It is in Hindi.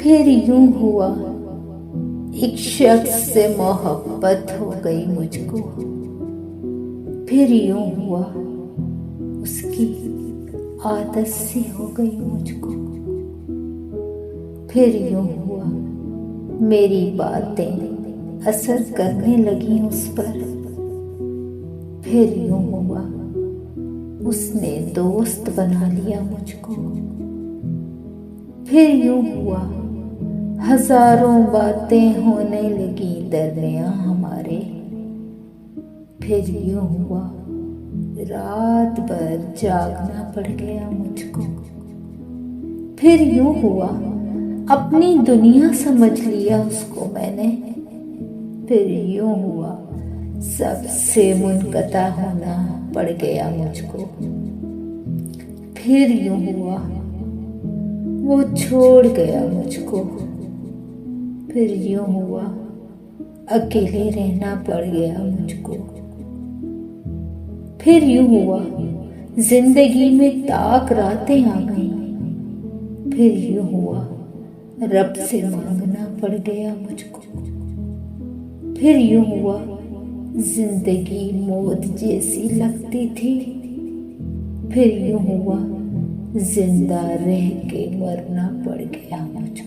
फिर यूं हुआ, एक शख्स से मोहब्बत हो गई मुझको। फिर यूं हुआ, उसकी आदत सी हो गई मुझको। फिर यूं हुआ, मेरी बातें असर करने लगी उस पर। फिर यूं हुआ, उसने दोस्त बना लिया मुझको। फिर यूं हुआ, हजारों बातें होने लगी दरमियां हमारे। फिर यूं हुआ, रात भर जागना पड़ गया मुझको। फिर यूं हुआ, अपनी दुनिया समझ लिया उसको मैंने। फिर यूं हुआ, सबसे मुनक़ता होना पड़ गया मुझको। फिर यूं हुआ, वो छोड़ गया मुझको। फिर यूं हुआ, अकेले रहना पड़ गया मुझको। फिर यूं हुआ, जिंदगी में ताक रातें आ गईं। फिर यूं हुआ, रब से मांगना पड़ गया मुझको। फिर यूं हुआ, जिंदगी मौत जैसी लगती थी। फिर यूं हुआ, जिंदा रह के मरना पड़ गया मुझको।